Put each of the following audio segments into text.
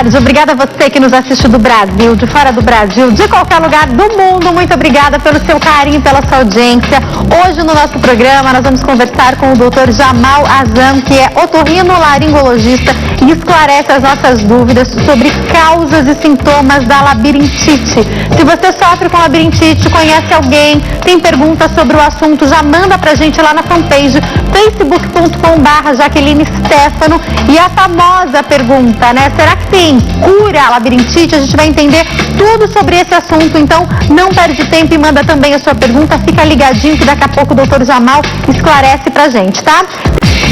tarde. Obrigada a você que nos assiste do Brasil, de fora do Brasil, de qualquer lugar do mundo. Muito obrigada pelo seu carinho, pela sua audiência. Hoje no nosso programa nós vamos conversar com o Dr. Jamal Azam, que é otorrinolaringologista e esclarece as nossas dúvidas sobre causas e sintomas da labirintite. Se você sofre com labirintite, conhece alguém, tem perguntas sobre o assunto, já manda pra gente lá na fanpage facebook.com/Jaqueline Stefano. E a famosa pergunta, né? Será que tem cura a labirintite? A gente vai entender tudo sobre esse assunto, então não perde tempo e manda também a sua pergunta. Fica ligadinho que daqui a pouco o Dr. Jamal esclarece pra gente, tá?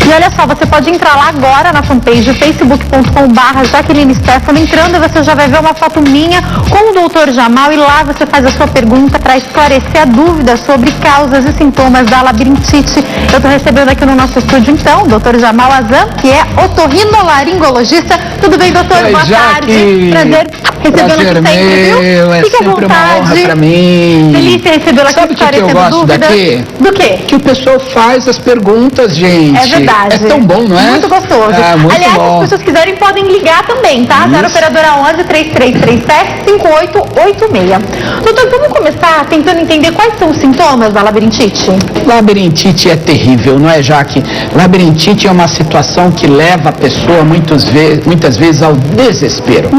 E olha só, você pode entrar lá agora na fanpage facebook.com/Jaqueline Stefano. Entrando, você já vai ver uma foto minha com o Dr. Jamal e lá você faz a sua pergunta para esclarecer a dúvida sobre causas e sintomas da labirintite. Eu estou recebendo aqui no nosso estúdio, então, o Dr. Jamal Azam, que é otorrinolaringologista. Tudo bem, doutor? Oi, boa tarde. Prazer recebê-lo aqui sempre, viu? É sempre uma honra pra mim. Delícia recebê-lo aqui. Sabe o que eu gosto daqui? Do quê? Que o pessoal faz as perguntas, gente. É verdade. É tão bom, não é? Muito gostoso. Muito Aliás, bom. se as pessoas quiserem, podem ligar também, tá? 0 operadora 11 3337 5886. Doutor, vamos começar tentando entender quais são os sintomas da labirintite? Labirintite é terrível, não é, Jaque? Labirintite é uma situação que leva a pessoa muitas vezes ao desespero.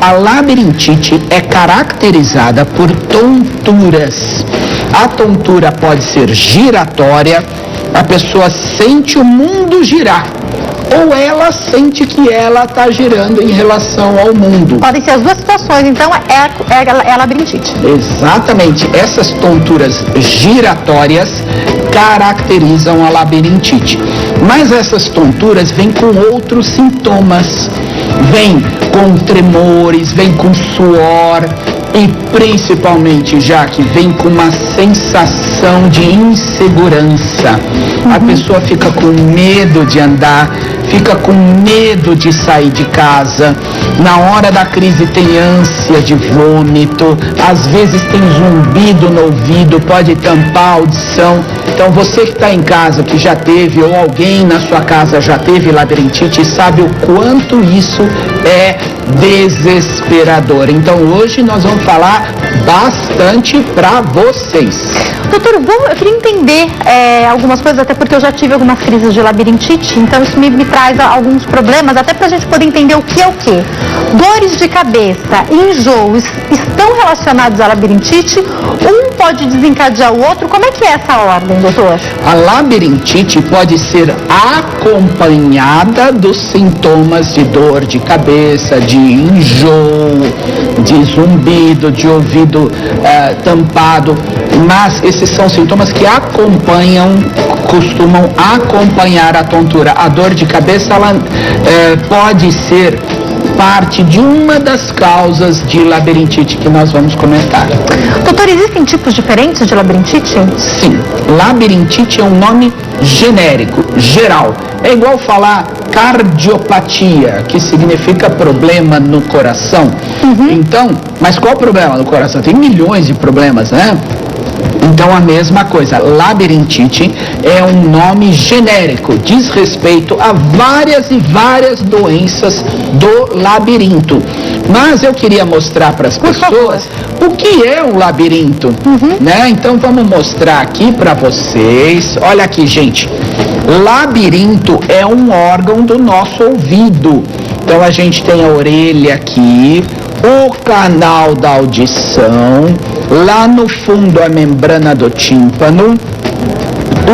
A labirintite é caracterizada por tonturas. A tontura pode ser giratória, a pessoa sente o mundo girar, ou ela sente que ela está girando em relação ao mundo. Podem ser as duas situações, então é a labirintite. Exatamente, essas tonturas giratórias caracterizam a labirintite. Mas essas tonturas vêm com outros sintomas. Vem com tremores, vem com suor e principalmente, já que vem com uma sensação de insegurança. A pessoa fica com medo de andar, fica com medo de sair de casa. Na hora da crise tem ânsia de vômito, às vezes tem zumbido no ouvido, pode tampar a audição. Então você que está em casa, que já teve, ou alguém na sua casa já teve labirintite, sabe o quanto isso é desesperador. Então hoje nós vamos falar bastante para vocês. Doutor, eu queria entender algumas coisas, até porque eu já tive algumas crises de labirintite, então isso me traz alguns problemas, até para a gente poder entender o que é o quê. Dores de cabeça e enjoos estão relacionados à labirintite? Um pode desencadear o outro? Como é que é essa ordem, doutor? A labirintite pode ser acompanhada dos sintomas de dor de cabeça, de enjoo, de zumbido, de ouvido tampado, mas esses são sintomas que costumam acompanhar a tontura. A dor de cabeça, ela pode ser parte de uma das causas de labirintite que nós vamos comentar. Doutor, existem tipos diferentes de labirintite? Sim, labirintite é um nome genérico, geral. É igual falar cardiopatia, que significa problema no coração. Então, mas qual o problema no coração? Tem milhões de problemas, né? Então a mesma coisa, labirintite é um nome genérico, diz respeito a várias e várias doenças do labirinto. Mas eu queria mostrar para as pessoas o que é um labirinto, né? Então vamos mostrar aqui para vocês. Olha aqui, gente. Labirinto é um órgão do nosso ouvido. Então a gente tem a orelha aqui, o canal da audição, lá no fundo a membrana do tímpano,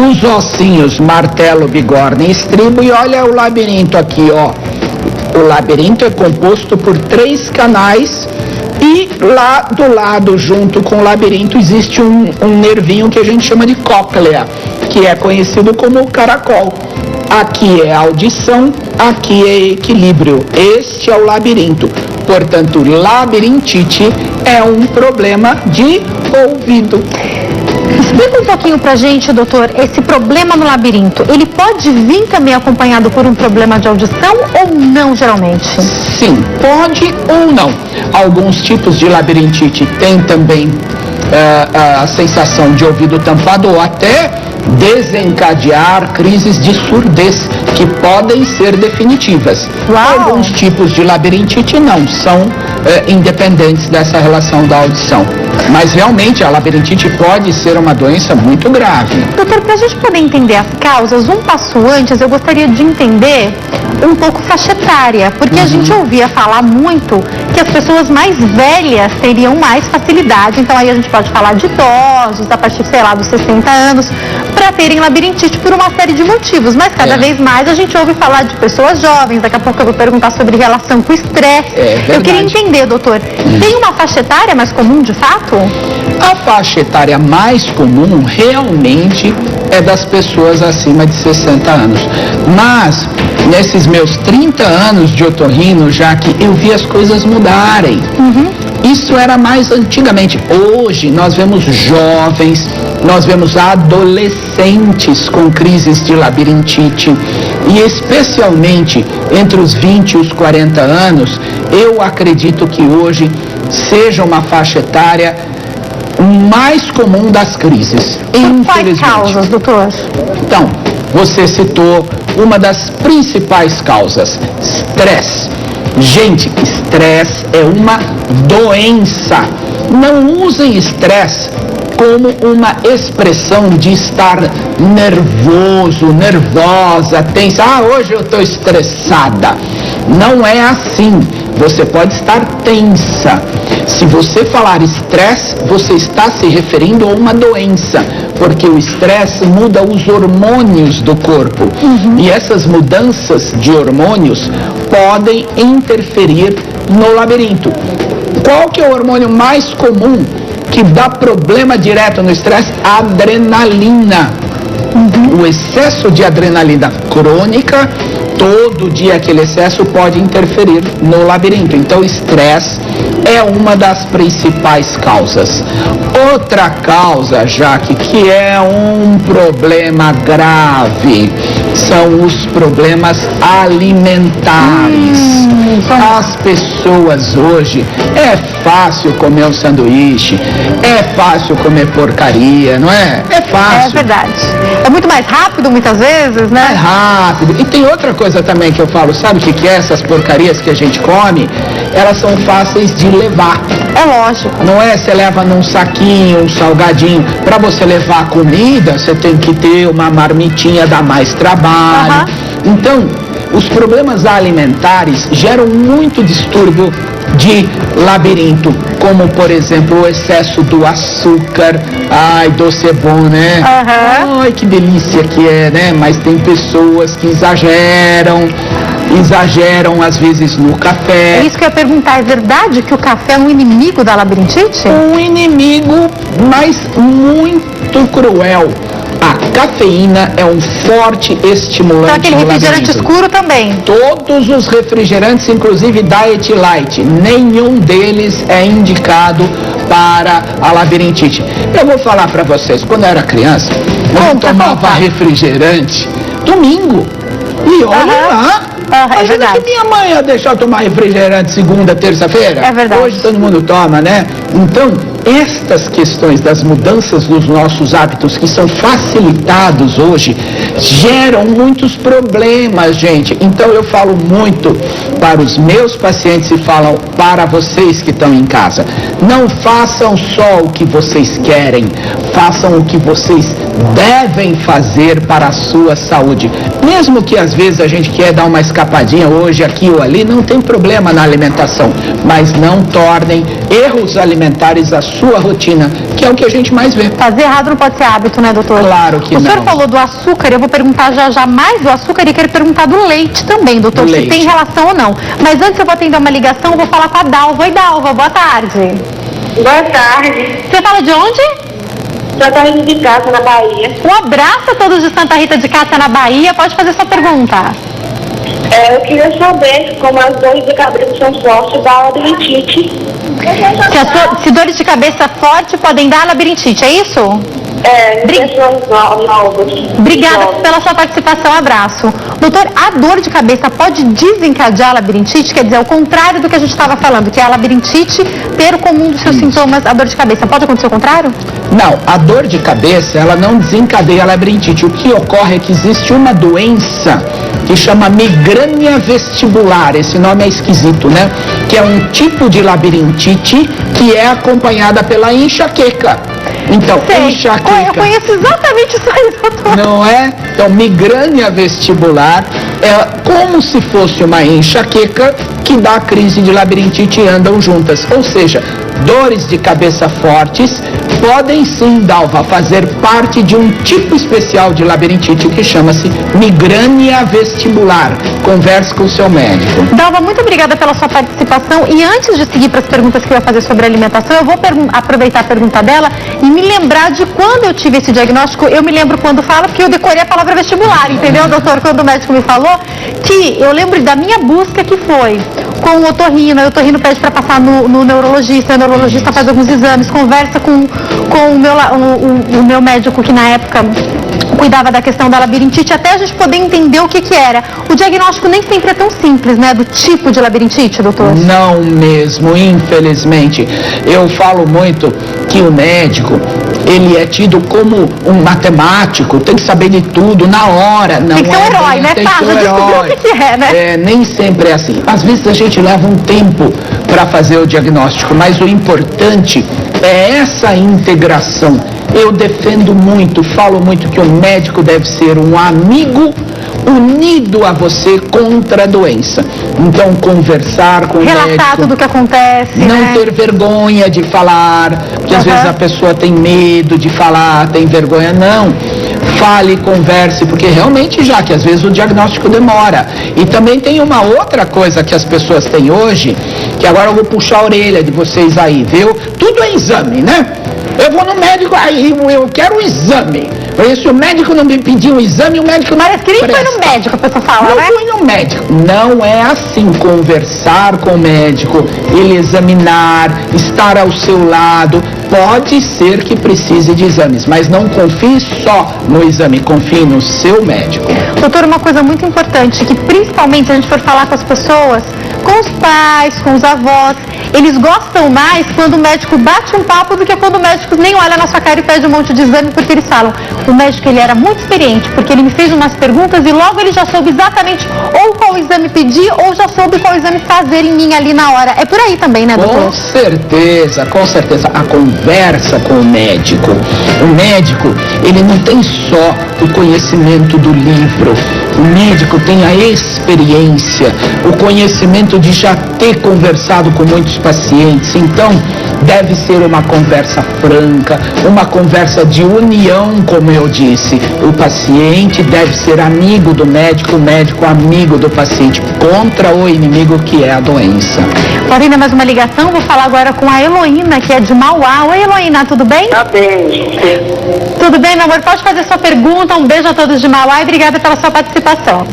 os ossinhos martelo, bigorna e estribo, e olha o labirinto aqui, ó. O labirinto é composto por 3 canais e lá do lado, junto com o labirinto, existe um nervinho que a gente chama de cóclea, que é conhecido como caracol. Aqui é audição, aqui é equilíbrio. Este é o labirinto. Portanto, labirintite é um problema de ouvido. Explica um pouquinho pra gente, doutor, esse problema no labirinto, ele pode vir também acompanhado por um problema de audição ou não, geralmente? Sim, pode ou não. Alguns tipos de labirintite têm também a sensação de ouvido tampado ou até desencadear crises de surdez, que podem ser definitivas. Uau. Alguns tipos de labirintite não, são independentes dessa relação da audição. Mas realmente a labirintite pode ser uma doença muito grave. Doutor, para a gente poder entender as causas, um passo antes, eu gostaria de entender um pouco faixa etária, porque a gente ouvia falar muito que as pessoas mais velhas teriam mais facilidade, então aí a gente pode falar de idosos, a partir, sei lá, dos 60 anos, para terem labirintite por uma série de motivos, mas cada vez mais a gente ouve falar de pessoas jovens, daqui a pouco eu vou perguntar sobre relação com o estresse. Eu queria entender, doutor, tem uma faixa etária mais comum de fato? A faixa etária mais comum realmente é das pessoas acima de 60 anos. Mas, nesses meus 30 anos de otorrino, já que eu vi as coisas mudarem. Isso era mais antigamente. Hoje nós vemos jovens, nós vemos adolescentes com crises de labirintite. E especialmente entre os 20 e os 40 anos, eu acredito que hoje seja uma faixa etária mais comum das crises. Por quais causas, doutor? Então, você citou uma das principais causas: estresse. Gente, estresse é uma doença. Não usem estresse como uma expressão de estar nervoso, nervosa, tensa. Hoje eu estou estressada. Não é assim. Você pode estar tensa. Se você falar estresse, você está se referindo a uma doença, porque o estresse muda os hormônios do corpo. E essas mudanças de hormônios podem interferir no labirinto. Qual que é o hormônio mais comum que dá problema direto no estresse? Adrenalina. O excesso de adrenalina crônica, todo dia aquele excesso pode interferir no labirinto. Então, o estresse é uma das principais causas. Outra causa, Jaque, que é um problema grave, são os problemas alimentares. As pessoas hoje, é fácil comer um sanduíche, é fácil comer porcaria, não é? É fácil. É verdade. É muito mais rápido muitas vezes, né? É rápido. E tem outra coisa também que eu falo, sabe o que é essas porcarias que a gente come? Elas são fáceis de levar. É lógico. Não é? Você leva num saquinho, um salgadinho. Para você levar a comida, você tem que ter uma marmitinha, dá mais trabalho. Então, os problemas alimentares geram muito distúrbio de labirinto, como por exemplo o excesso do açúcar. Ai, doce é bom, né? Ai, que delícia que é, né? Mas tem pessoas que exageram às vezes no café. É isso que eu ia perguntar, é verdade que o café é um inimigo da labirintite? Um inimigo, mas muito cruel. A cafeína é um forte estimulante. Então aquele refrigerante escuro também? Todos os refrigerantes, inclusive Diet Light, nenhum deles é indicado para a labirintite. Eu vou falar para vocês, quando eu era criança, eu tomava refrigerante domingo. E olha lá. Imagina que minha mãe ia deixar eu tomar refrigerante segunda, terça-feira. É verdade. Hoje todo mundo toma, né? Então, estas questões das mudanças dos nossos hábitos, que são facilitados hoje, geram muitos problemas, gente. Então eu falo muito para os meus pacientes e falo para vocês que estão em casa. Não façam só o que vocês querem, façam o que vocês devem fazer para a sua saúde. Mesmo que às vezes a gente quer dar uma escapadinha hoje, aqui ou ali, não tem problema na alimentação, mas não tornem erros alimentares a sua rotina, que é o que a gente mais vê. Fazer errado não pode ser hábito, né, doutor? Claro que não. O senhor falou do açúcar, eu vou perguntar já mais do açúcar e quero perguntar do leite também, doutor, se tem relação ou não. Mas antes eu vou atender uma ligação, eu vou falar com a Dalva. Oi, Dalva, boa tarde. Boa tarde. Você fala de onde? Santa Rita de Cássia, na Bahia. Um abraço a todos de Santa Rita de Cássia, na Bahia. Pode fazer sua pergunta. Eu queria saber como as dores de cabeça são fortes da labirintite. Se dores de cabeça forte podem dar labirintite, é isso? Pessoas novas. Obrigada pela sua participação, abraço. Doutor, a dor de cabeça pode desencadear a labirintite? Quer dizer, ao contrário do que a gente estava falando, que é a labirintite ter como um dos seus sintomas a dor de cabeça. Pode acontecer o contrário? Não, a dor de cabeça, ela não desencadeia a labirintite. O que ocorre é que existe uma doença que chama migrânia vestibular. Esse nome é esquisito, né? Que é um tipo de labirintite que é acompanhada pela enxaqueca. Então, enxaqueca... Eu conheço exatamente isso aí, doutor. Não é? Então, migrânia vestibular é como se fosse uma enxaqueca que dá crise de labirintite e andam juntas. Ou seja, dores de cabeça fortes podem sim, Dalva, fazer parte de um tipo especial de labirintite que chama-se migrânia vestibular. Converse com o seu médico. Dalva, muito obrigada pela sua participação. E antes de seguir para as perguntas que eu ia fazer sobre alimentação, eu vou aproveitar a pergunta dela e me lembrar de quando eu tive esse diagnóstico. Eu me lembro quando fala, porque eu decorei a palavra vestibular, entendeu, doutor? Quando o médico me falou, que eu lembro da minha busca que foi com o otorrino. O otorrino pede para passar no neurologista, o neurologista faz alguns exames, conversa com o meu médico que na época cuidava da questão da labirintite, até a gente poder entender o que era. O diagnóstico nem sempre é tão simples, né, do tipo de labirintite, doutor? Não mesmo, infelizmente. Eu falo muito que o médico, ele é tido como um matemático, tem que saber de tudo na hora. Não tem que ser um herói, né? Tem que ser um herói. O que é, né? Nem sempre é assim. Às vezes a gente leva um tempo para fazer o diagnóstico, mas o importante é essa integração. Eu defendo muito, falo muito que o médico deve ser um amigo unido a você contra a doença. Então, conversar com o médico. Relatar tudo o que acontece, não ter vergonha de falar, porque às vezes a pessoa tem medo de falar, tem vergonha. Não. Fale, converse, porque realmente já que às vezes o diagnóstico demora. E também tem uma outra coisa que as pessoas têm hoje, que agora eu vou puxar a orelha de vocês aí, viu? Tudo é exame, né? Eu vou no médico, aí eu quero um exame. Se o médico não me pedir um exame, o médico não presta. Mas que nem foi no médico, a pessoa fala, né? Não fui no médico. Não é assim. Conversar com o médico, ele examinar, estar ao seu lado. Pode ser que precise de exames, mas não confie só no exame, confie no seu médico. Doutor, uma coisa muito importante, que principalmente se a gente for falar com as pessoas, com os pais, com os avós, eles gostam mais quando o médico bate um papo do que quando o médico nem olha na sua cara e pede um monte de exame, porque eles falam, o médico ele era muito experiente, porque ele me fez umas perguntas e logo ele já soube exatamente ou qual exame pedir ou já soube qual exame fazer em mim ali na hora. É por aí também, né, doutor? Com certeza, com certeza. A conversa com o médico, ele não tem só o conhecimento do livro, o médico tem a experiência, o conhecimento de já ter conversado com muitos pacientes. Então, deve ser uma conversa franca, uma conversa de união, como eu disse. O paciente deve ser amigo do médico, o médico amigo do paciente, contra o inimigo que é a doença. Florina, mais uma ligação, vou falar agora com a Heloína, que é de Mauá. Oi, Heloína, tudo bem? Tá bem. Tudo bem, meu amor? Pode fazer sua pergunta. Um beijo a todos de Mauá e obrigada pela sua participação.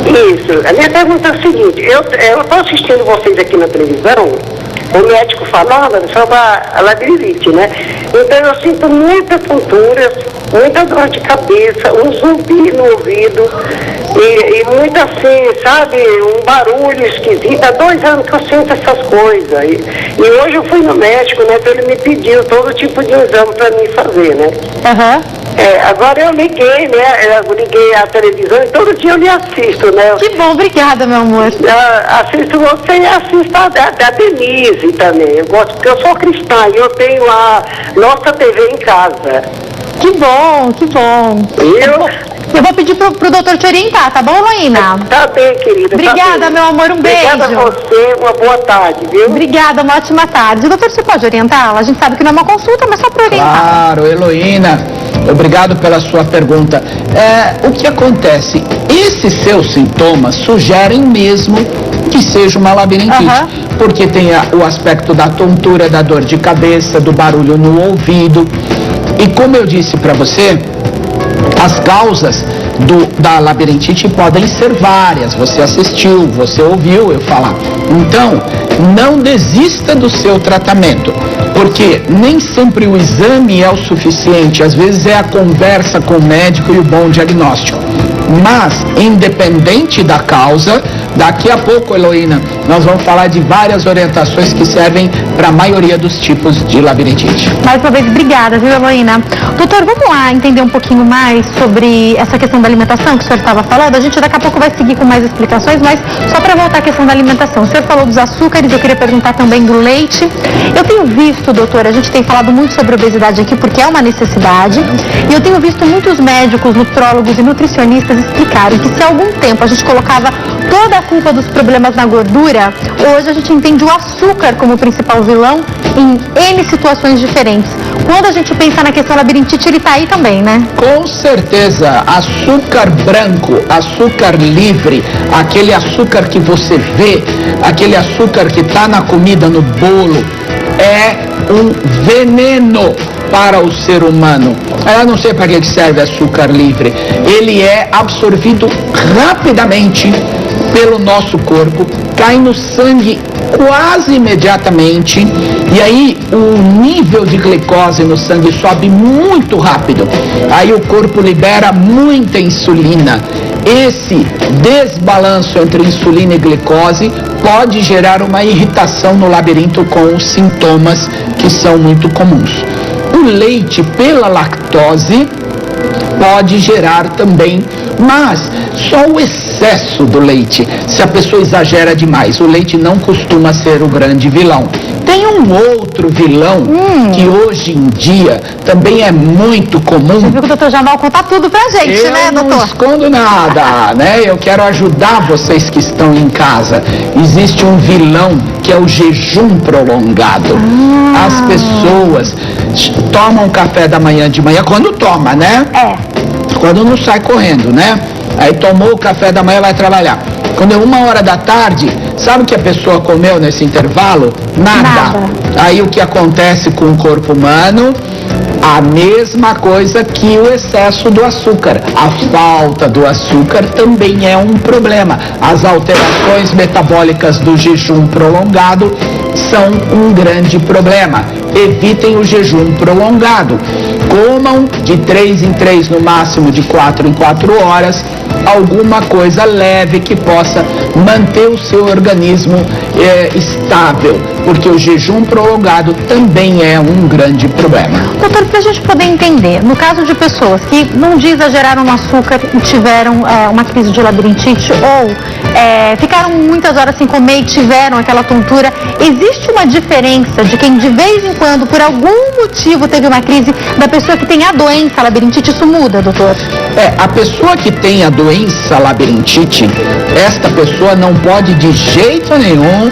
Isso. A minha pergunta é a seguinte, eu estou assistindo vocês aqui na televisão, o médico falando sobre a labirintite, né? Então eu sinto muita tontura, muita dor de cabeça, um zumbi no ouvido e muito assim, sabe, um barulho esquisito. Há 2 anos que eu sinto essas coisas. E hoje eu fui no médico, né? Então ele me pediu todo tipo de exame para mim fazer, né? Agora eu liguei, né? Eu liguei a televisão e todo dia eu lhe assisto, né? Que bom, obrigada, meu amor. Assisto você e assisto a Denise também. Eu gosto, porque eu sou cristã e eu tenho a nossa TV em casa. Que bom, que bom. Eu vou pedir pro doutor te orientar, tá bom, Heloína? Tá bem, querida. Obrigada, tá bem. meu amor, um beijo. Obrigada a você, uma boa tarde, viu? Obrigada, uma ótima tarde. Doutor, você pode orientá-la? A gente sabe que não é uma consulta, mas só para orientar. Claro, Heloína, obrigado pela sua pergunta. O que acontece? Esses seus sintomas sugerem mesmo que seja uma labirintite, porque tem o aspecto da tontura, da dor de cabeça, do barulho no ouvido. E como eu disse para você, as causas da labirintite podem ser várias. Você assistiu, você ouviu eu falar. Então, não desista do seu tratamento, porque Porque nem sempre o exame é o suficiente, às vezes é a conversa com o médico e o bom diagnóstico. Mas, independente da causa, daqui a pouco, Heloína, nós vamos falar de várias orientações que servem para a maioria dos tipos de labirintite. Mais uma vez, obrigada, viu, Heloína? Doutor, vamos lá entender um pouquinho mais sobre essa questão da alimentação que o senhor estava falando. A gente daqui a pouco vai seguir com mais explicações, mas só para voltar à questão da alimentação. O senhor falou dos açúcares, eu queria perguntar também do leite. Eu tenho visto, doutor, a gente tem falado muito sobre obesidade aqui porque é uma necessidade, e eu tenho visto muitos médicos, nutrólogos e nutricionistas explicarem que se há algum tempo a gente colocava toda a culpa dos problemas na gordura, hoje a gente entende o açúcar como o principal vilão em N situações diferentes. Quando a gente pensa na questão labirintite, ele está aí também, né? Com certeza, açúcar branco, açúcar livre, aquele açúcar que você vê, aquele açúcar que está na comida, no bolo, é um veneno para o ser humano. Eu não sei para que serve açúcar livre. Ele é absorvido rapidamente pelo nosso corpo, cai no sangue quase imediatamente, e aí o nível de glicose no sangue sobe muito rápido. Aí o corpo libera muita insulina. Esse desbalanço entre insulina e glicose pode gerar uma irritação no labirinto com os sintomas que são muito comuns. O leite, pela lactose, pode gerar também, mas só o excesso do leite, se a pessoa exagera demais. O leite não costuma ser o grande vilão. Tem um outro vilão que hoje em dia também é muito comum. Você viu que o doutor Jamal conta tudo pra gente, né, doutor? Eu não escondo nada, né? Eu quero ajudar vocês que estão em casa. Existe um vilão que é o jejum prolongado. As pessoas tomam café da manhã de manhã, quando toma, né? Quando não sai correndo, né? Aí tomou o café da manhã, vai trabalhar. Quando é 1h da tarde, sabe o que a pessoa comeu nesse intervalo? Nada. Aí o que acontece com o corpo humano? A mesma coisa que o excesso do açúcar. A falta do açúcar também é um problema. As alterações metabólicas do jejum prolongado são um grande problema. Evitem o jejum prolongado. Comam de 3 em 3, no máximo de 4 em 4 horas, alguma coisa leve que possa manter o seu organismo estável, porque o jejum prolongado também é um grande problema. Doutor, para a gente poder entender, no caso de pessoas que num dia exageraram no açúcar e tiveram uma crise de labirintite, ou ficaram muitas horas sem comer e tiveram aquela tontura, existe uma diferença de quem de vez em quando, por algum motivo, teve uma crise, da pessoa que tem a doença labirintite? Isso muda, doutor? A pessoa que tem a doença labirintite, esta pessoa não pode de jeito nenhum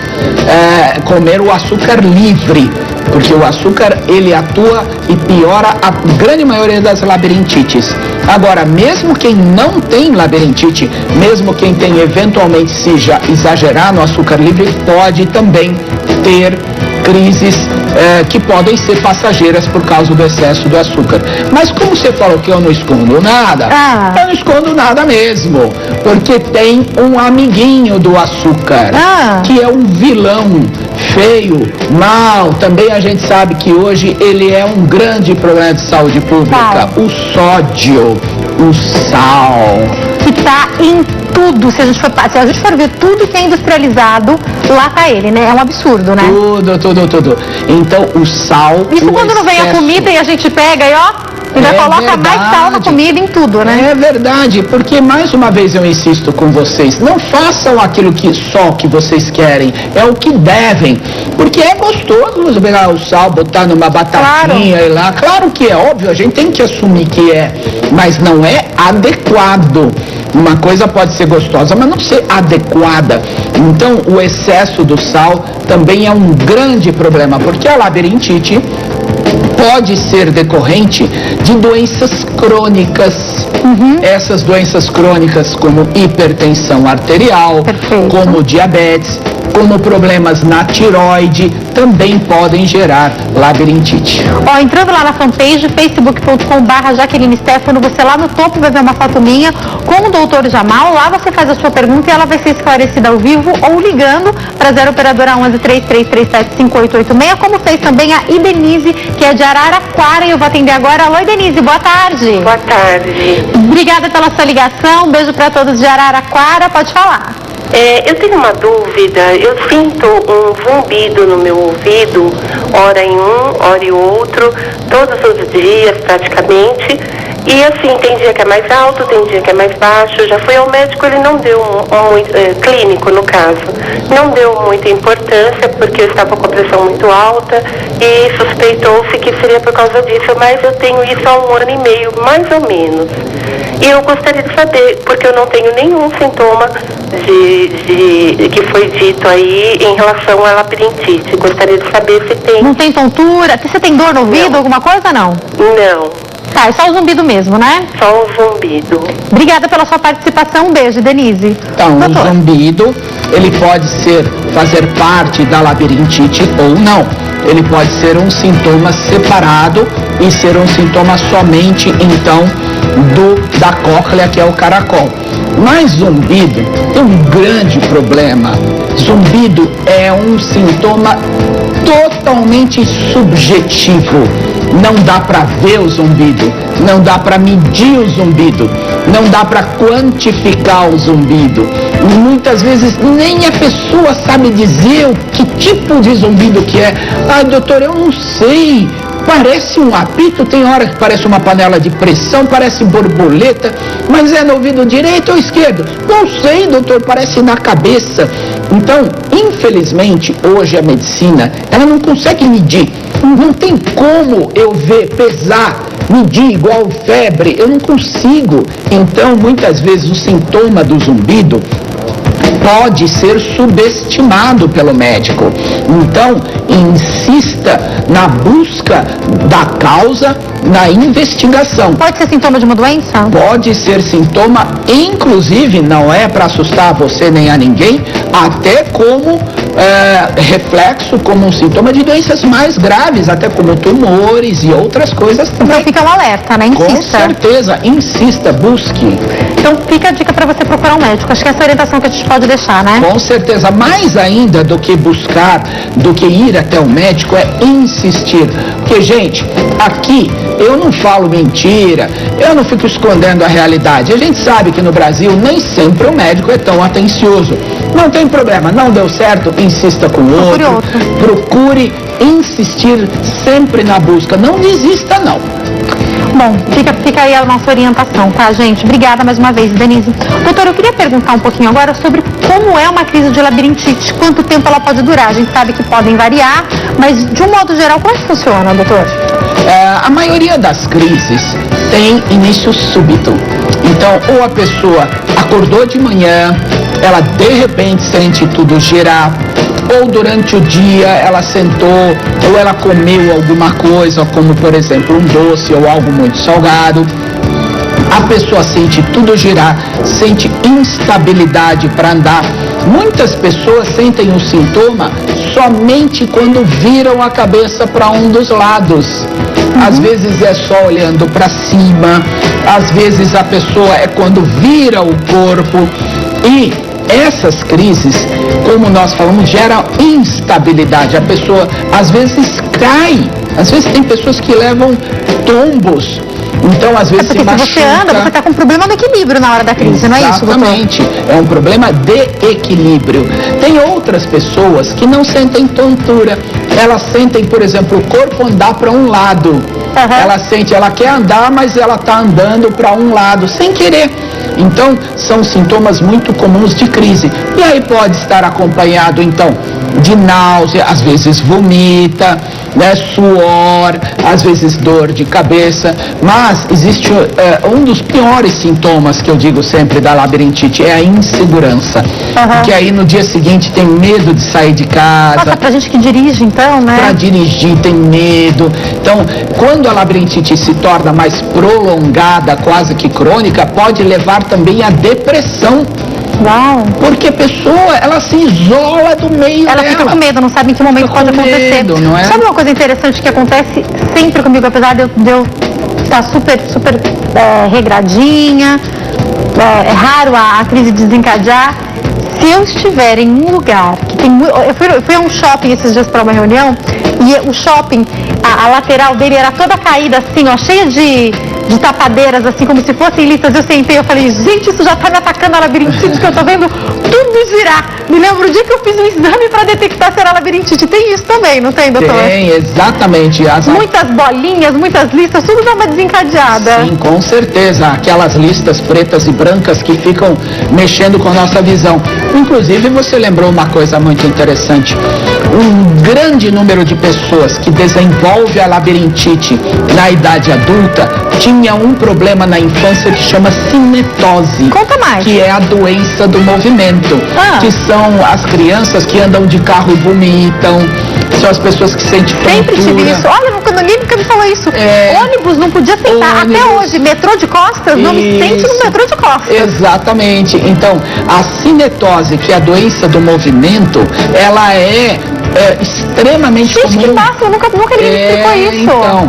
comer o açúcar livre, porque o açúcar ele atua e piora a grande maioria das labirintites. Agora, mesmo quem não tem labirintite, mesmo quem tem eventualmente se exagerar no açúcar livre, pode também ter crises que podem ser passageiras por causa do excesso do açúcar. Mas como você falou que eu não escondo nada, eu não escondo nada mesmo, porque tem um amiguinho do açúcar, que é um vilão feio, mal. Também a gente sabe que hoje ele é um grande problema de saúde pública. O sódio, o sal. Que está em tudo, se a gente for ver tudo que é industrializado, lá tá ele, né? É um absurdo, né? Tudo. Então, o sal... Isso quando não vem a comida e a gente pega e ainda coloca mais sal na comida, em tudo, né? É verdade, porque mais uma vez eu insisto com vocês, não façam aquilo que vocês querem, é o que devem, porque é gostoso você pegar o sal, botar numa batatinha e lá, claro que é óbvio, a gente tem que assumir que é, mas não é adequado. Uma coisa pode ser gostosa, mas não ser adequada. Então, o excesso do sal também é um grande problema, porque a labirintite pode ser decorrente de doenças crônicas. Essas doenças crônicas, como hipertensão arterial, como diabetes, como problemas na tireoide, também podem gerar labirintite. Ó, entrando lá na fanpage, facebook.com/Jaqueline Stefano, você lá no topo vai ver uma foto minha com o doutor Jamal. Lá você faz a sua pergunta e ela vai ser esclarecida ao vivo ou ligando para 0 operadora 11 3337 5886, como fez também a Idenise, que é de Araraquara, e eu vou atender agora. Alô, Idenise, boa tarde. Boa tarde. Obrigada pela sua ligação, beijo para todos de Araraquara, pode falar. Eu tenho uma dúvida, eu sinto um zumbido no meu ouvido, hora em um, hora em outro, todos os dias praticamente, e assim, tem dia que é mais alto, tem dia que é mais baixo. Já fui ao médico, ele não deu clínico no caso, não deu muita importância porque eu estava com a pressão muito alta e suspeitou-se que seria por causa disso, mas eu tenho isso há 1 ano e meio, mais ou menos. E eu gostaria de saber, porque eu não tenho nenhum sintoma que foi dito aí em relação à labirintite. Gostaria de saber se tem. Não tem tontura? Você tem dor no ouvido, Não. alguma coisa, não? Não, Tá, é só o zumbido mesmo, né? só um zumbido. Obrigada pela sua participação, um beijo, Denise. Então, Doutor. o zumbido, ele pode fazer parte da labirintite ou não. Ele pode ser um sintoma separado e ser um sintoma somente, então, da cóclea, que é o caracol. Mas zumbido tem um grande problema. Zumbido é um sintoma totalmente subjetivo. Não dá para ver o zumbido, não dá para medir o zumbido, não dá para quantificar o zumbido. E muitas vezes nem a pessoa sabe dizer o que tipo de zumbido que é. Ah, doutor, eu não sei. Parece um apito, tem hora que parece uma panela de pressão, parece borboleta, mas é no ouvido direito ou esquerdo? Não sei, doutor, parece na cabeça. Então, infelizmente, hoje a medicina, ela não consegue medir. Não tem como eu pesar, medir igual febre, eu não consigo. Então, muitas vezes, o sintoma do zumbido pode ser subestimado pelo médico. Então, insista na busca da causa, na investigação. Pode ser sintoma de uma doença? Pode ser sintoma, inclusive, não é para assustar você nem a ninguém, até como reflexo, como um sintoma de doenças mais graves, até como tumores e outras coisas também. Então fica um alerta, né? Insista. Com certeza, insista, busque. Então fica a dica para você procurar um médico. Acho que essa é a orientação que a gente pode deixar, né? Com certeza, mais ainda do que buscar, do que ir até o médico, é insistir. Porque, gente, aqui eu não falo mentira, eu não fico escondendo a realidade. A gente sabe que no Brasil nem sempre o médico é tão atencioso. Não tem problema, não deu certo, insista com o outro. Procure insistir sempre na busca. Não desista, não. Bom, fica aí a nossa orientação, tá, gente? Obrigada mais uma vez, Denise. Doutor, eu queria perguntar um pouquinho agora sobre como é uma crise de labirintite, quanto tempo ela pode durar. A gente sabe que podem variar, mas de um modo geral, como é que funciona, doutor? A maioria das crises tem início súbito. Então, ou a pessoa acordou de manhã, ela de repente sente tudo girar, ou durante o dia ela sentou, ou ela comeu alguma coisa, como por exemplo um doce ou algo muito salgado. A pessoa sente tudo girar, sente instabilidade para andar. Muitas pessoas sentem o sintoma somente quando viram a cabeça para um dos lados. Às vezes é só olhando para cima, às vezes a pessoa é quando vira o corpo. E essas crises, como nós falamos, geram instabilidade. A pessoa às vezes cai, às vezes tem pessoas que levam tombos. Então, às vezes, porque se você anda, você está com problema no equilíbrio na hora da crise, não é isso, doutor? Exatamente, é um problema de equilíbrio. Tem outras pessoas que não sentem tontura. Elas sentem, por exemplo, o corpo andar para um lado. Ela quer andar, mas ela está andando para um lado, sem querer. Então, são sintomas muito comuns de crise. E aí pode estar acompanhado, então, de náusea, às vezes vomita, né, suor, às vezes dor de cabeça. Mas existe um dos piores sintomas que eu digo sempre da labirintite, é a insegurança. Que aí no dia seguinte tem medo de sair de casa. Nossa, pra gente que dirige então, né? Para dirigir tem medo. Então, quando a labirintite se torna mais prolongada, quase que crônica, pode levar também à depressão. Uau. Porque a pessoa, ela se isola do meio Ela dela. fica com medo, não sabe em que momento Fica pode com acontecer. medo, não é? Sabe uma coisa interessante que acontece sempre comigo, apesar de eu estar super regradinha, é raro a crise desencadear. Se eu estiver em um lugar que tem muito... Eu fui a um shopping esses dias para uma reunião e o shopping, a lateral dele era toda caída assim, ó, cheia de tapadeiras, assim, como se fossem listas. Eu sentei, eu falei, gente, isso já tá me atacando a labirintite, que eu tô vendo tudo girar. Me lembro o dia que eu fiz um exame para detectar se era labirintite. Tem isso também, não tem, doutor? Tem, exatamente. Muitas bolinhas, muitas listas, tudo dá uma desencadeada. Sim, com certeza. Aquelas listas pretas e brancas que ficam mexendo com a nossa visão. Inclusive, você lembrou uma coisa muito interessante. Um grande número de pessoas que desenvolve a labirintite na idade adulta tinha um problema na infância que chama cinetose. Conta mais. Que é a doença do movimento. Que são as crianças que andam de carro e vomitam. São as pessoas que sentem tontura. Sempre tive isso. Olha, ninguém nunca me falou isso. Ônibus não podia sentar. Até hoje, metrô de costas, não me sente no metrô de costas. Exatamente. Então, a cinetose, que é a doença do movimento, ela é extremamente comum. Gente, que massa, nunca ninguém me explicou isso. Então,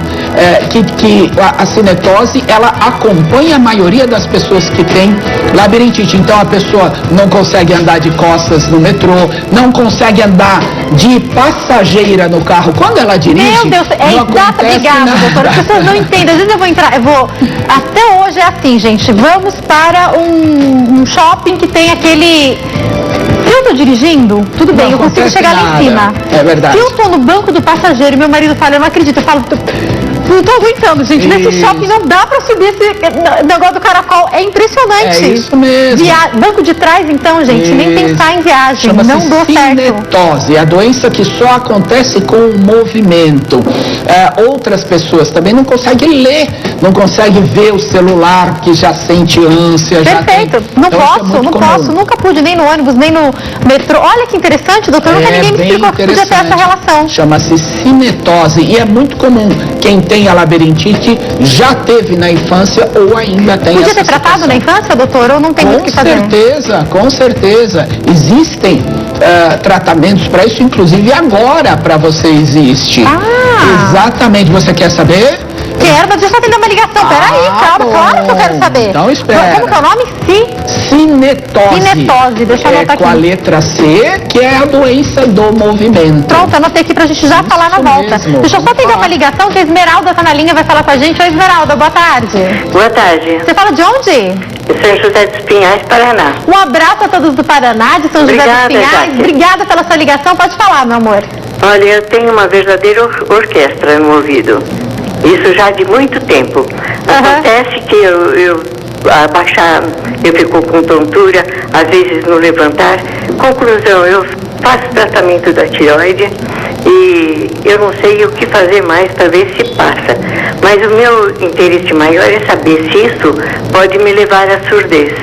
que a cinetose, ela acompanha a maioria das pessoas que tem labirintite. Então, a pessoa não consegue andar de costas no metrô, não consegue andar de passageira no carro. Quando ela dirige, meu Deus, obrigada, doutora. As pessoas não entendem. Às vezes até hoje é assim, gente. Vamos para um shopping que tem aquele... Se eu tô dirigindo, tudo bem, eu consigo chegar lá em cima. É verdade. Se eu tô no banco do passageiro e meu marido fala, eu não acredito, eu falo, não tô aguentando, gente. Nesse shopping não dá pra subir esse negócio do caracol. É impressionante. É isso mesmo. Banco de trás, então, gente, nem pensar em viagem. Não dou certo. Cinetose, a doença que só acontece com o movimento. Outras pessoas também não conseguem ler, não conseguem ver o celular, que já sente ânsia. Perfeito. Não posso. Nunca pude, nem no ônibus, nem no metrô. Olha que interessante, doutor. Nunca ninguém me explicou que podia ter essa relação. Chama-se cinetose e é muito comum. Quem tem a labirintite já teve na infância ou ainda tem. Podia ter tratado na infância, doutor? Ou não tem muito o que fazer? Com certeza. Existem tratamentos para isso, inclusive agora para você existe. Exatamente. Você quer saber? Quero, mas deixa eu atender uma ligação. Peraí, claro que eu quero saber. Então espera. Como que é o nome? Cinetose. Cinetose, deixa eu anotar aqui. Com a letra C, que é a doença do movimento. Pronto, anotei aqui pra gente já falar na volta. Mesmo. Deixa eu só atender uma ligação, que a Esmeralda tá na linha, vai falar com a gente. Oi, Esmeralda, boa tarde. Boa tarde. Você fala de onde? São José dos Pinhais, Paraná. Um abraço a todos do Paraná, de São José dos Pinhais. Jaque. Obrigada pela sua ligação, pode falar, meu amor. Olha, eu tenho uma verdadeira orquestra no ouvido. Isso já de muito tempo. Acontece que eu fico com tontura, às vezes no levantar. Conclusão, eu faço tratamento da tireoide e eu não sei o que fazer mais para ver se passa. Mas o meu interesse maior é saber se isso pode me levar à surdez.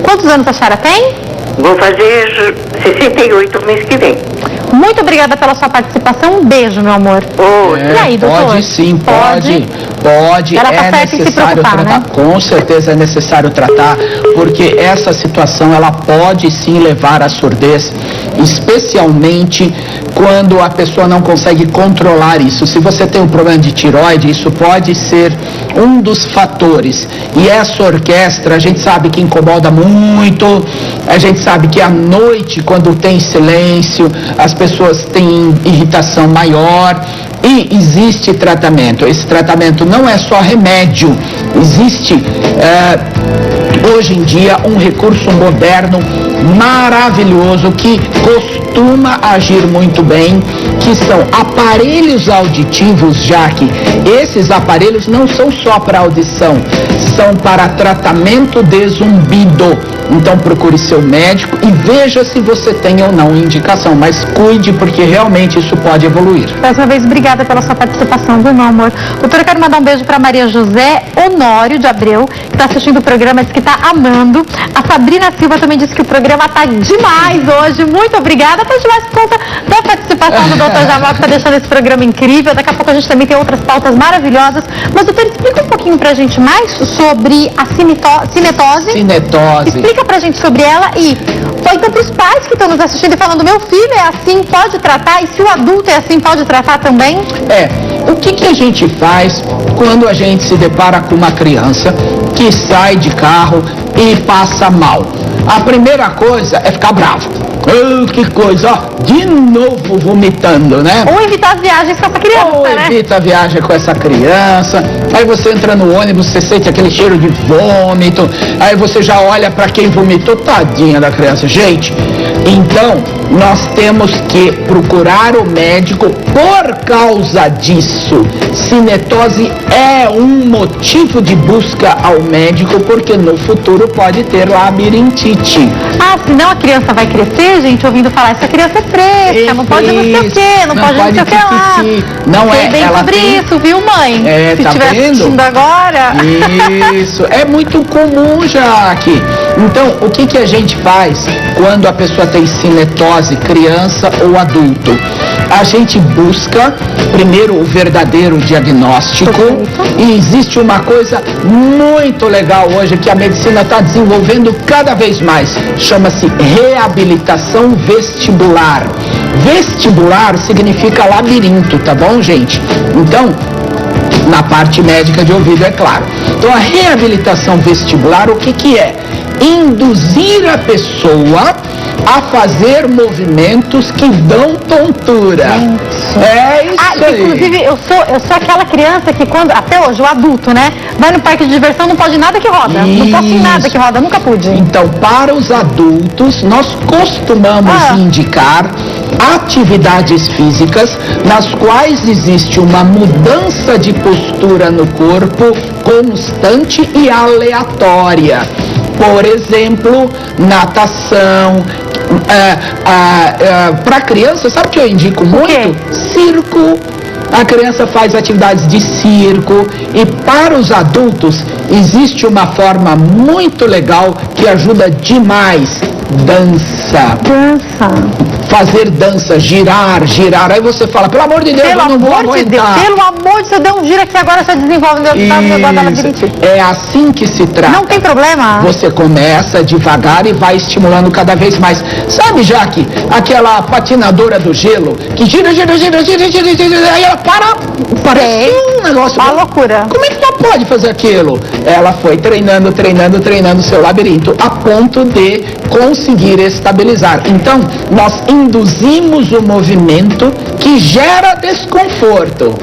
Quantos anos a senhora tem? Vou fazer 68 no mês que vem. Muito obrigada pela sua participação. Um beijo, meu amor. E aí, doutor? Pode sim, pode. Ela tá certa em se preocupar, tratar. né? Com certeza é necessário tratar, porque essa situação ela pode sim levar à surdez, especialmente quando a pessoa não consegue controlar isso. Se você tem um problema de tireoide, isso pode ser um dos fatores. E essa orquestra, a gente sabe que incomoda muito, a gente sabe que à noite, quando tem silêncio, as pessoas têm irritação maior. E existe tratamento. Esse tratamento não é só remédio. Existe hoje em dia um recurso moderno maravilhoso que costuma agir muito bem, que são aparelhos auditivos, já que esses aparelhos não são só para audição, são para tratamento de zumbido. Então procure seu médico e veja se você tem ou não indicação, mas cuide, porque realmente isso pode evoluir. Mais uma vez, obrigada pela sua participação, viu, meu amor? Doutora, eu quero mandar um beijo para Maria José Honório de Abreu, que está assistindo o programa, diz que está amando. A Sabrina Silva também disse que o programa está demais hoje. Muito obrigada. Está demais por conta da participação do Dr. Jamal, que está deixando esse programa incrível. Daqui a pouco a gente também tem outras pautas maravilhosas. Mas, doutor, explica um pouquinho para a gente mais sobre a cinetose. Cinetose. Explica Explica pra gente sobre ela e foi então pros pais que estão nos assistindo e falando, meu filho é assim, pode tratar, e se o adulto é assim, pode tratar também? O que a gente faz quando a gente se depara com uma criança que sai de carro e passa mal? A primeira coisa é ficar bravo. Que coisa, ó, de novo vomitando, né? Ou evitar as viagens com essa criança, Ou né? evita a viagem com essa criança. Aí você entra no ônibus, você sente aquele cheiro de vômito. Aí você já olha para quem vomitou, tadinha da criança. Gente, então nós temos que procurar o médico por causa disso. Cinetose é um motivo de busca ao médico, porque no futuro pode ter labirintite. Senão a criança vai crescer, gente, ouvindo falar, essa criança é fresca, não pode não sei o quê, não pode não sei o que lá. Não Sei bem ela sobre tem... isso, viu, mãe? Se tá estiver vendo? assistindo agora. Isso, é muito comum já aqui. Então, o que a gente faz quando a pessoa tem cinetose, criança ou adulto? A gente busca primeiro o verdadeiro diagnóstico. E existe uma coisa muito legal hoje que a medicina está desenvolvendo cada vez mais. Chama-se reabilitação vestibular. Vestibular significa labirinto, tá bom, gente? Então, na parte médica de ouvido, é claro. Então, a reabilitação vestibular, o que é? Induzir a pessoa a fazer movimentos que dão tontura. É isso aí. Inclusive, eu sou aquela criança que quando, até hoje, o adulto, né? Vai no parque de diversão, não pode nada que roda. Não posso ir nada que roda, nunca pude. Então, para os adultos, nós costumamos indicar atividades físicas nas quais existe uma mudança de postura no corpo constante e aleatória. Por exemplo, natação. Para criança, sabe o que eu indico muito? Circo. A criança faz atividades de circo. E para os adultos, existe uma forma muito legal que ajuda demais. Dança. Fazer dança, girar. Aí você fala, pelo amor de Deus, eu não vou aguentar. Pelo amor de Deus, deu um giro aqui agora, você desenvolve o negócio da labirintite. É assim que se trata. Não tem problema. Você começa devagar e vai estimulando cada vez mais. Sabe, Jaque, aquela patinadora do gelo que gira, aí ela para, parece um negócio. Uma loucura. Como é que ela pode fazer aquilo? Ela foi treinando seu labirinto a ponto de conseguir estabilizar. Então, nós induzimos o movimento que gera desconforto.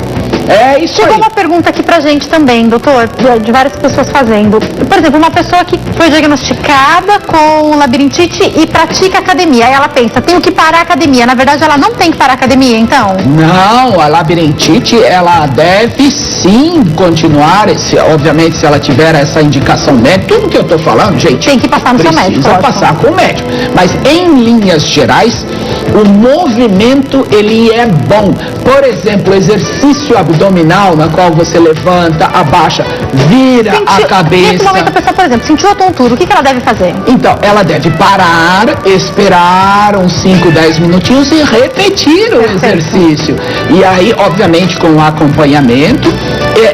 É isso aí. Chegou uma pergunta aqui pra gente também, doutor, de várias pessoas fazendo. Por exemplo, uma pessoa que foi diagnosticada com labirintite e pratica academia. Aí ela pensa, tenho que parar a academia. Na verdade, ela não tem que parar a academia, então? Não, a labirintite, ela deve sim continuar, obviamente, se ela tiver essa indicação médica. Tudo que eu tô falando, gente, tem que passar no seu médico. Precisa passar com o médico. Mas, em linhas gerais, o movimento, ele é bom. Por exemplo, exercício abdominal, na qual você levanta, abaixa, vira a cabeça. Nesse momento a pessoa, por exemplo, sentiu a tontura, o que ela deve fazer? Então, ela deve parar, esperar uns 5, 10 minutinhos e repetir o exercício. E aí, obviamente, com o acompanhamento,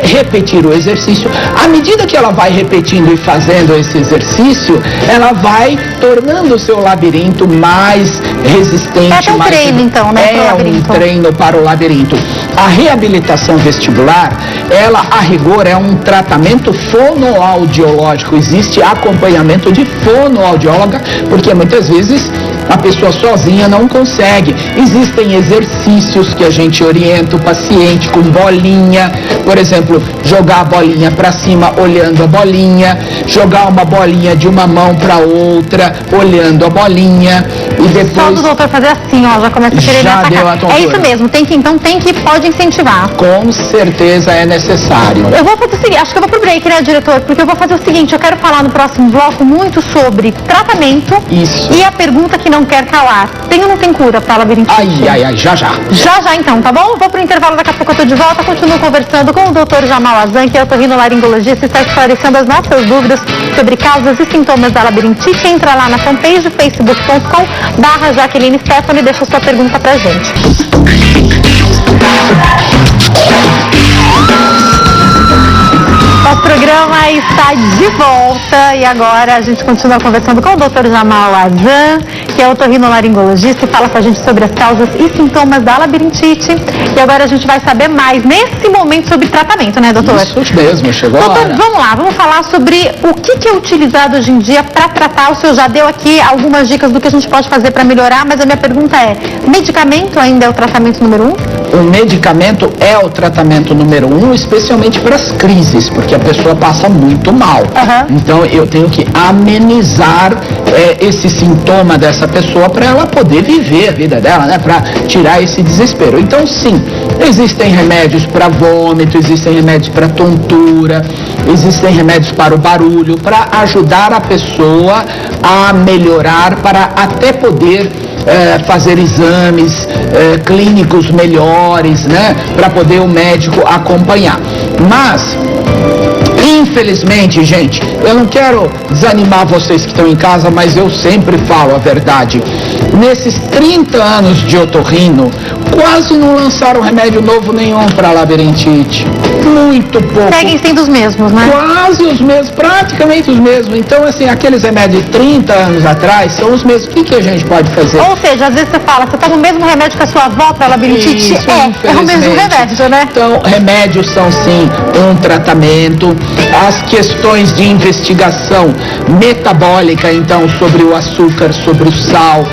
repetir o exercício. À medida que ela vai repetindo e fazendo esse exercício, ela vai tornando o seu labirinto mais resistente. É um treino, então, né? É um treino para o labirinto. A reabilitação vestibular, ela, a rigor, é um tratamento fonoaudiológico. Existe acompanhamento de fonoaudióloga, porque muitas vezes a pessoa sozinha não consegue. Existem exercícios que a gente orienta o paciente com bolinha, por exemplo, jogar a bolinha para cima olhando a bolinha, jogar uma bolinha de uma mão para outra olhando a bolinha e depois... Só do doutor fazer assim, ó, já começa a querer já deu a tontura. É isso mesmo, pode incentivar. Com certeza é necessário. Eu vou fazer o seguinte, acho que eu vou pro break, né, diretor? Porque eu vou fazer o seguinte, eu quero falar no próximo bloco muito sobre tratamento. Isso. E a pergunta que não quer calar, tem ou não tem cura para labirintite? Ai, já. Já então, tá bom? Vou pro intervalo, daqui a pouco eu tô de volta, continuo conversando com o doutor Jamal Azan, que é otorrinolaringologista, está esclarecendo as nossas dúvidas sobre causas e sintomas da labirintite. Entra lá na fanpage facebook.com/Jaqueline Stefani e deixa sua pergunta pra gente. Nosso programa está está de volta e agora a gente continua conversando com o Dr. Jamal Azan, que é otorrinolaringologista e fala com a gente sobre as causas e sintomas da labirintite. E agora a gente vai saber mais nesse momento sobre tratamento, né, doutor? Isso mesmo, chegou a Doutor, hora. vamos lá, vamos falar sobre o que é utilizado hoje em dia para tratar. O senhor já deu aqui algumas dicas do que a gente pode fazer para melhorar, mas a minha pergunta é, medicamento ainda é o tratamento número 1? O medicamento é o tratamento número 1, especialmente para as crises, porque a pessoa passa muito mal. Então eu tenho que amenizar esse sintoma dessa pessoa para ela poder viver a vida dela, né? Para tirar esse desespero. Então sim, existem remédios para vômito, existem remédios para tontura, existem remédios para o barulho, para ajudar a pessoa a melhorar, para até poder fazer exames clínicos melhores, né? Para poder o médico acompanhar. Mas infelizmente, gente, eu não quero desanimar vocês que estão em casa, mas eu sempre falo a verdade. Nesses 30 anos de otorrino, quase não lançaram remédio novo nenhum para labirintite. Muito pouco. Seguem sendo os mesmos, né? Quase os mesmos, praticamente os mesmos. Então, assim, aqueles remédios de 30 anos atrás são os mesmos. O que a gente pode fazer? Ou seja, às vezes você fala, você toma o mesmo remédio que a sua avó para labirintite? Isso, é o mesmo remédio, né? Então, remédios são sim um tratamento. As questões de investigação metabólica, então, sobre o açúcar, sobre o sal,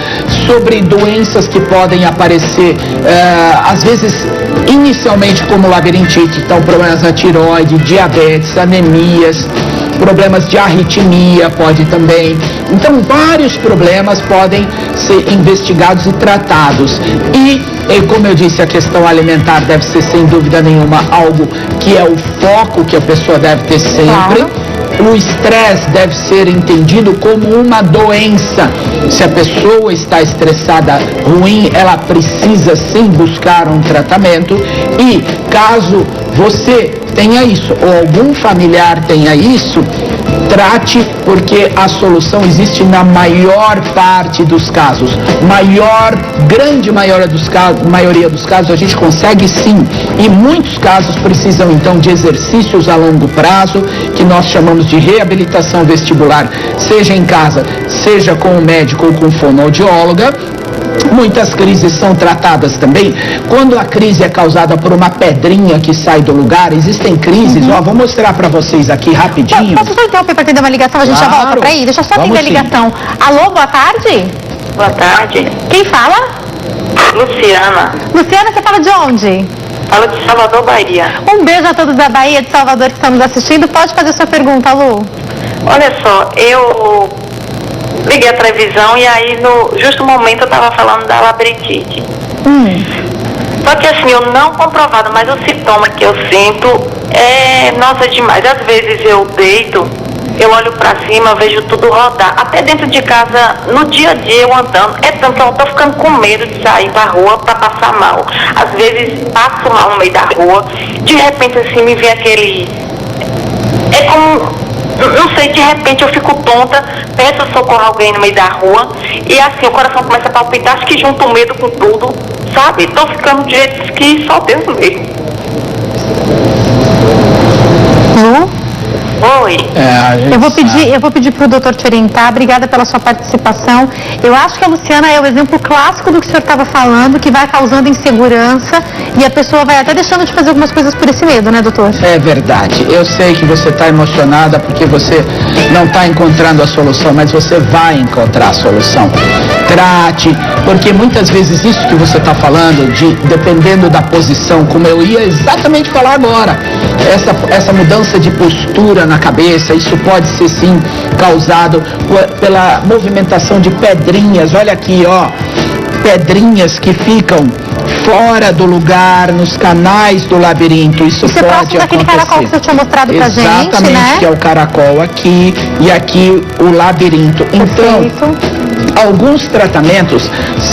sobre doenças que podem aparecer, às vezes, inicialmente como labirintite, então problemas na tireoide, diabetes, anemias, problemas de arritmia pode também. Então, vários problemas podem ser investigados e tratados. E, como eu disse, a questão alimentar deve ser, sem dúvida nenhuma, algo que é o foco que a pessoa deve ter sempre. Claro. O estresse deve ser entendido como uma doença. Se a pessoa está estressada, ruim, ela precisa sim buscar um tratamento. E caso você tenha isso, ou algum familiar tenha isso, trate, porque a solução existe na maior parte dos casos. Grande maioria dos casos a gente consegue sim. E muitos casos precisam então de exercícios a longo prazo, que nós chamamos de reabilitação vestibular, seja em casa, seja com o médico ou com fonoaudióloga. Muitas crises são tratadas também. Quando a crise é causada por uma pedrinha que sai do lugar, existem crises, vou mostrar para vocês aqui rapidinho. Posso só interromper para atender uma ligação? A gente já volta para aí? Deixa eu só atender a ligação. Alô, boa tarde? Boa tarde. Quem fala? Luciana. Luciana, você fala de onde? Fala de Salvador, Bahia. Um beijo a todos da Bahia, de Salvador, que estão nos assistindo. Pode fazer sua pergunta, Lu. Olha só, eu liguei a televisão e aí no justo momento eu estava falando da labirintite. Só que assim, eu não comprovado, mas o sintoma que eu sinto é, nossa, demais. Às vezes eu deito, eu olho pra cima, vejo tudo rodar. Até dentro de casa, no dia a dia eu andando, é tanto que eu tô ficando com medo de sair pra rua pra passar mal. Às vezes passo mal no meio da rua, de repente assim me vem aquele... É como... Não sei, de repente eu fico tonta, peço socorro a alguém no meio da rua e assim o coração começa a palpitar, acho que junto o medo com tudo, sabe? Tô ficando de jeito que só Deus mesmo. Oi. Eu vou pedir para o doutor te orientar. Obrigada pela sua participação. Eu acho que a Luciana é o exemplo clássico do que o senhor estava falando, que vai causando insegurança e a pessoa vai até deixando de fazer algumas coisas por esse medo, né, doutor? É verdade. Eu sei que você está emocionada porque você não está encontrando a solução, mas você vai encontrar a solução. Trate, porque muitas vezes isso que você está falando, dependendo da posição, como eu ia exatamente falar agora, essa mudança de postura na cabeça, isso pode ser sim causado pela movimentação de pedrinhas. Olha aqui, ó, pedrinhas que ficam fora do lugar, nos canais do labirinto. Isso pode acontecer. Daquele caracol que você tinha mostrado pra gente, né? Exatamente, que é o caracol aqui e aqui o labirinto. Então, alguns tratamentos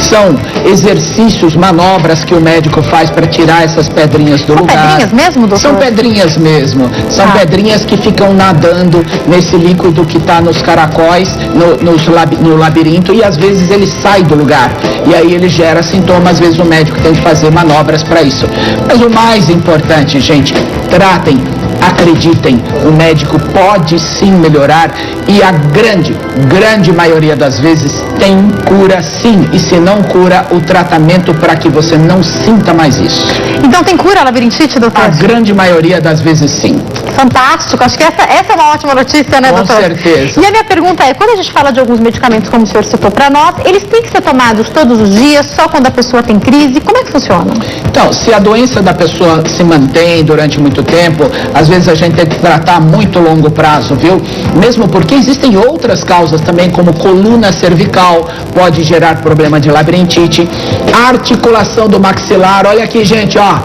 são exercícios, manobras que o médico faz para tirar essas pedrinhas do lugar. São pedrinhas mesmo, doutor? São pedrinhas mesmo. São pedrinhas que ficam nadando nesse líquido que está nos caracóis, no labirinto, e às vezes ele sai do lugar. E aí ele gera sintomas, às vezes o médico tem que fazer manobras para isso. Mas o mais importante, gente, tratem acreditem, o médico pode sim melhorar e a grande maioria das vezes tem cura sim. E se não cura, o tratamento para que você não sinta mais isso. Então tem cura a labirintite, doutor? A grande maioria das vezes sim. Fantástico, acho que essa é uma ótima notícia, né, doutor? Com certeza. E a minha pergunta é, quando a gente fala de alguns medicamentos, como o senhor citou para nós, eles têm que ser tomados todos os dias, só quando a pessoa tem crise? Como é que funciona? Então, se a doença da pessoa se mantém durante muito tempo, às vezes a gente tem que tratar a muito longo prazo, viu? Mesmo porque existem outras causas também, como coluna cervical, pode gerar problema de labirintite, a articulação do maxilar, olha aqui, gente, ó,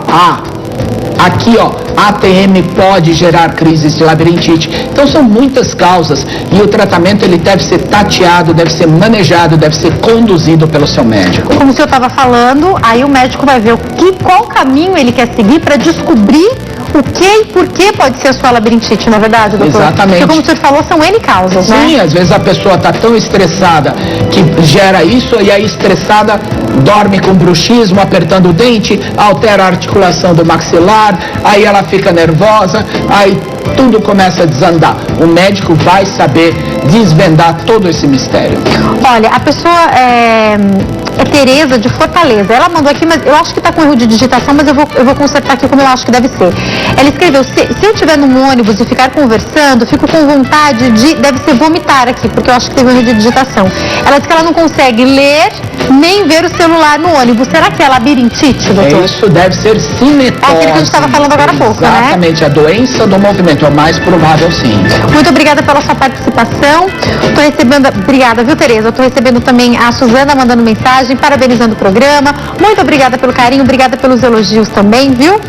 aqui, ó, ATM pode gerar crises de labirintite. Então são muitas causas e o tratamento ele deve ser tateado, deve ser manejado, deve ser conduzido pelo seu médico. Como o senhor estava falando, aí o médico vai ver qual caminho ele quer seguir para descobrir o que e por que pode ser a sua labirintite, não é verdade, doutor? Exatamente. Porque como o senhor falou, são N causas, né? Sim, às vezes a pessoa está tão estressada que gera isso e aí estressada dorme com bruxismo, apertando o dente, altera a articulação do maxilar, aí ela fica nervosa, aí tudo começa a desandar. O médico vai saber desvendar todo esse mistério. Olha, a pessoa é Tereza de Fortaleza. Ela mandou aqui, mas eu acho que está com erro de digitação, mas eu vou consertar aqui como eu acho que deve ser. Ela escreveu, se eu estiver num ônibus e ficar conversando, fico com vontade deve ser vomitar aqui, porque eu acho que teve erro de digitação. Ela disse que ela não consegue ler nem ver o celular no ônibus. Será que é labirintite, doutor? Isso deve ser cinetose. É aquilo que a gente estava falando agora há pouco, né? Exatamente, a doença do movimento é o mais provável, sim. Muito obrigada pela sua participação. Estou recebendo, obrigada, viu, Tereza? Estou recebendo também a Suzana mandando mensagem, parabenizando o programa. Muito obrigada pelo carinho, obrigada pelos elogios também, viu?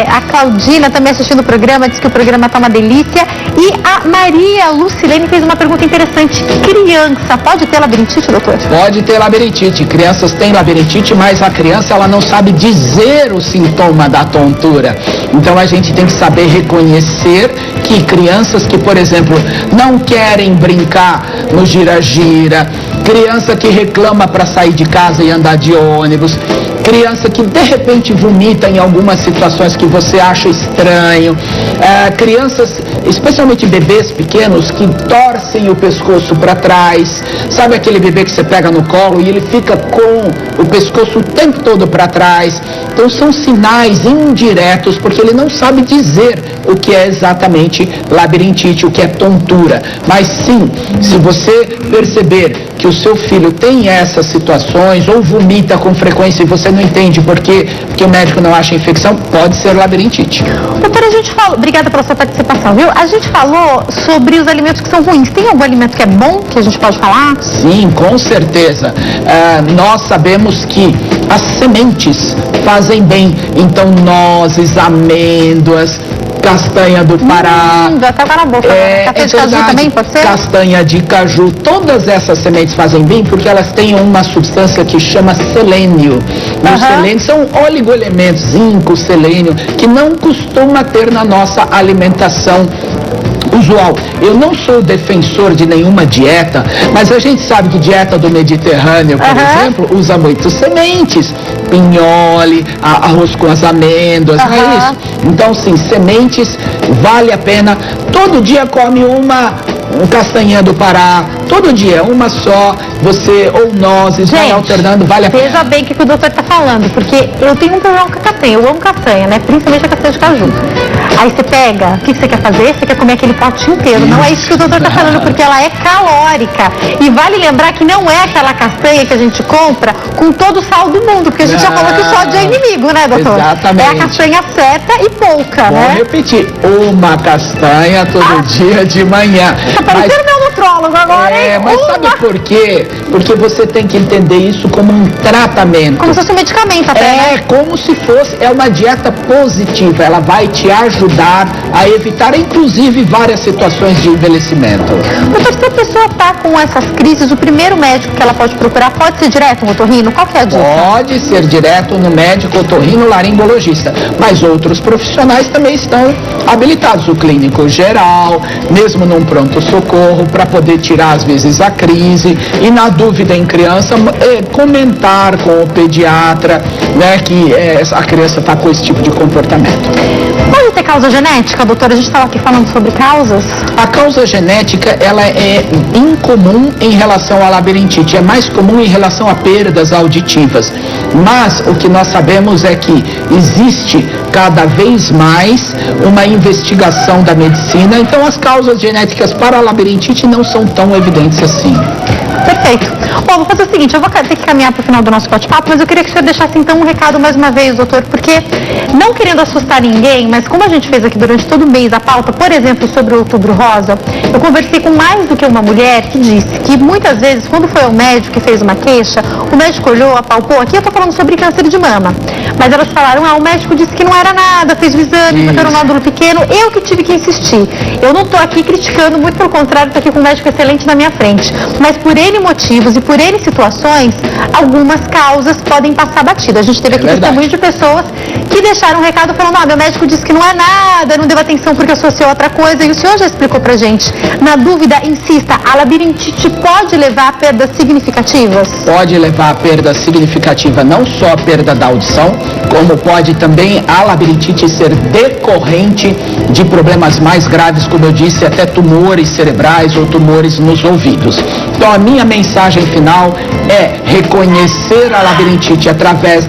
A Claudina também assistindo o programa, diz que o programa está uma delícia. E a Maria Lucilene fez uma pergunta interessante. Criança pode ter labirintite, doutor? Pode ter labirintite. Crianças têm labirintite, mas a criança ela não sabe dizer o sintoma da tontura. Então a gente tem que saber reconhecer que crianças que, por exemplo, não querem brincar no gira-gira, criança que reclama para sair de casa e andar de ônibus, criança que de repente vomita em algumas situações que você acha estranho, crianças, especialmente bebês pequenos, que torcem o pescoço para trás, sabe aquele bebê que você pega no colo e ele fica com o pescoço o tempo todo para trás. Então são sinais indiretos, porque ele não sabe dizer o que é exatamente labirintite, o que é tontura. Mas sim, se você perceber que o seu filho tem essas situações ou vomita com frequência e você não entende porque o médico não acha infecção, pode ser labirintite. Doutora, a gente falou, obrigada pela sua participação, viu? A gente falou sobre os alimentos que são ruins. Tem algum alimento que é bom, que a gente pode falar? Sim, com certeza. Nós sabemos que as sementes fazem bem, então nozes, amêndoas, castanha do Pará. Até agora na boca. Castanha de caju também pode ser? Castanha de caju. Todas essas sementes fazem bem porque elas têm uma substância que chama selênio. E os selênios são oligoelementos, zinco, selênio, que não costuma ter na nossa alimentação usual. Eu não sou defensor de nenhuma dieta, mas a gente sabe que dieta do Mediterrâneo, por exemplo, usa muito sementes, pinhole, arroz com as amêndoas, não é isso? Então, sim, sementes, vale a pena. Todo dia come uma castanha do Pará, todo dia, uma só, você, ou nozes, vai alternando, vale a pena. Veja bem o que o doutor está falando, porque eu tenho um problema com a castanha, eu amo castanha, né? Principalmente a castanha de caju. Aí você pega, o que você quer fazer? Você quer comer aquele pote inteiro. Não é isso que o doutor está falando, porque ela é calórica. E vale lembrar que não é aquela castanha que a gente compra com todo o sal do mundo, porque a gente já falou que o sódio é inimigo, né, doutor? Exatamente. É a castanha certa e pouca, Vou né? repetir, uma castanha todo dia de manhã. Tá parecendo meu nutrólogo agora, hein? Mas sabe por quê? Porque você tem que entender isso como um tratamento. Como se fosse um medicamento até, né? Como se fosse, é uma dieta positiva, ela vai te ajudar a evitar, inclusive, várias situações de envelhecimento. Doutor, você pessoa está com essas crises, o primeiro médico que ela pode procurar pode ser direto um otorrino? Qual que é a dica? Pode ser direto no médico otorrino-laringologista, mas outros profissionais também estão habilitados, o clínico geral, mesmo num pronto-socorro, para poder tirar às vezes a crise e, na dúvida em criança, comentar com o pediatra, né, que a criança está com esse tipo de comportamento. Pode ter causa genética, doutora? A gente estava aqui falando sobre causas. A causa genética, ela é incomum em relação à labirintite, é mais comum em relação a perdas auditivas. Mas o que nós sabemos é que existe cada vez mais uma investigação da medicina, então as causas genéticas para a labirintite não são tão evidentes assim. Perfeito. Bom, vou fazer o seguinte, eu vou ter que caminhar para o final do nosso bate-papo, mas eu queria que o senhor deixasse então um recado mais uma vez, doutor, porque não querendo assustar ninguém, mas como a gente fez aqui durante todo o mês a pauta, por exemplo, sobre o Outubro Rosa, eu conversei com mais do que uma mulher que disse que muitas vezes, quando foi ao médico e fez uma queixa, o médico olhou, apalpou, aqui eu estou falando sobre câncer de mama, mas elas falaram, o médico disse que não era nada, fez o exame, mas era um nódulo pequeno, eu que tive que insistir. Eu não estou aqui criticando, muito pelo contrário, estou aqui com um médico excelente na minha frente, mas por N motivos e por N situações, algumas causas podem passar batida. A gente teve aqui testemunho de pessoas que deixaram um recado falando, meu médico disse que não é nada, não deu atenção porque associou outra coisa, e o senhor já explicou pra gente. Na dúvida, insista, a labirintite pode levar a perdas significativas? Pode levar a perda significativa, não só a perda da audição, como pode também a labirintite ser decorrente de problemas mais graves, como eu disse, até tumores cerebrais ou tumores nos ouvidos. Então a minha mensagem final é reconhecer a labirintite através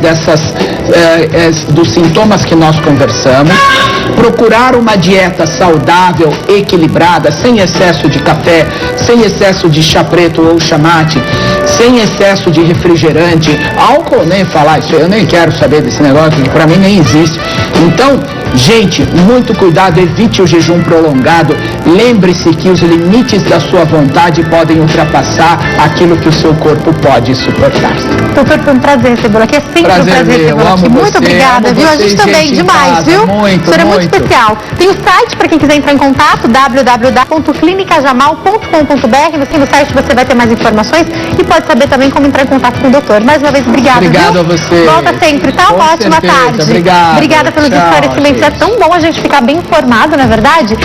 dos sintomas que nós conversamos, procurar uma dieta saudável, equilibrada, sem excesso de café, sem excesso de chá preto ou chá mate, sem excesso de refrigerante, álcool, nem falar isso, eu nem quero saber desse negócio, que para mim nem existe. Então, gente, muito cuidado, evite o jejum prolongado, lembre-se que os limites da sua vontade podem ultrapassar aquilo que o seu corpo pode suportar. Doutor, foi um prazer recebê-lo aqui, é sempre um prazer recebê-lo aqui. Muito obrigada, viu? A gente também, demais, viu? Muito, o senhor é muito especial. Tem o site para quem quiser entrar em contato, www.clinicajamal.com.br. No site você vai ter mais informações e pode saber também como entrar em contato com o doutor. Mais uma vez, obrigada. Obrigado viu? a você. Volta sempre, tá? Uma ótima tarde. Obrigado. Obrigada pelos esclarecimentos. É tão bom a gente ficar bem informado, não é verdade?